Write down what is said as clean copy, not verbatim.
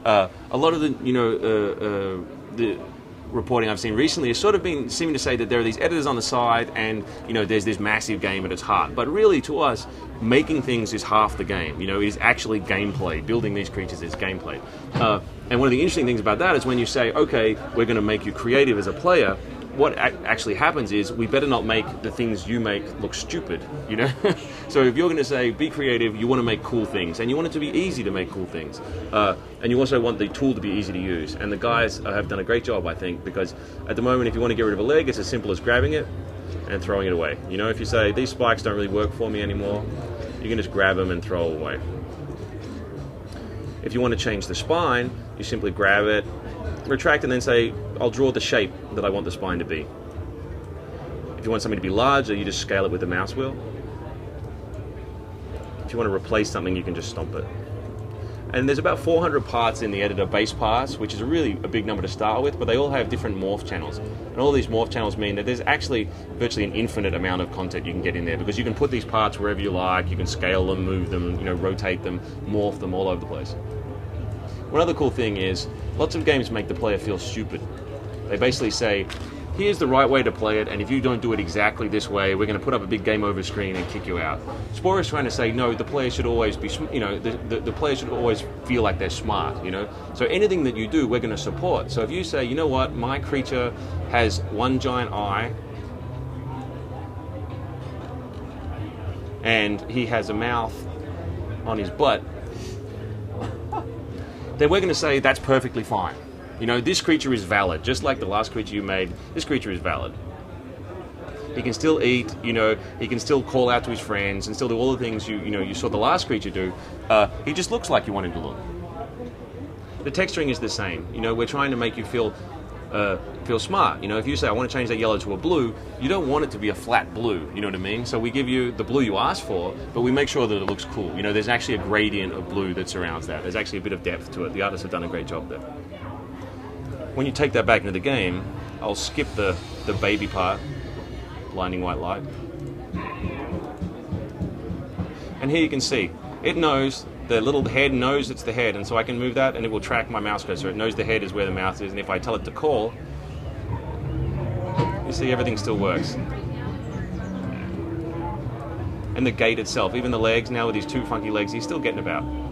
A lot of the reporting I've seen recently has sort of been seeming to say that there are these editors on the side, and there's this massive game at its heart. But really, to us, making things is half the game. It is actually gameplay. Building these creatures is gameplay. And one of the interesting things about that is when you say, okay, we're going to make you creative as a player, what actually happens is we better not make the things you make look stupid, So if you're going to say, be creative, you want to make cool things, and you want it to be easy to make cool things. And you also want the tool to be easy to use. And the guys have done a great job, I think, because at the moment, if you want to get rid of a leg, it's as simple as grabbing it and throwing it away. If you say, these spikes don't really work for me anymore, you can just grab them and throw them away. If you want to change the spine, you simply grab it, retract, and then say, I'll draw the shape that I want the spine to be. If you want something to be larger, you just scale it with the mouse wheel. If you want to replace something, you can just stomp it. And there's about 400 parts in the editor, base parts, which is really a big number to start with, but they all have different morph channels. And all these morph channels mean that there's actually virtually an infinite amount of content you can get in there, because you can put these parts wherever you like, you can scale them, move them, rotate them, morph them all over the place. One other cool thing is, lots of games make the player feel stupid. They basically say, here's the right way to play it, and if you don't do it exactly this way, we're going to put up a big game over screen and kick you out. Spore is trying to say, no, the player should always be, the player should always feel like they're smart, So anything that you do, we're going to support. So if you say, you know what, my creature has one giant eye, and he has a mouth on his butt, then we're going to say that's perfectly fine. This creature is valid. Just like the last creature you made, this creature is valid. He can still eat, he can still call out to his friends and still do all the things you saw the last creature do. He just looks like you want him to look. The texturing is the same. We're trying to make you feel smart. If you say, I want to change that yellow to a blue, you don't want it to be a flat blue, you know what I mean? So we give you the blue you asked for, but we make sure that it looks cool. There's actually a gradient of blue that surrounds that. There's actually a bit of depth to it. The artists have done a great job there. When you take that back into the game, I'll skip the baby part, blinding white light. And here you can see, it knows, the little head knows it's the head, and so I can move that and it will track my mouse cursor. It knows the head is where the mouth is, and if I tell it to call, you see everything still works. And the gait itself, even the legs, now with these two funky legs, he's still getting about.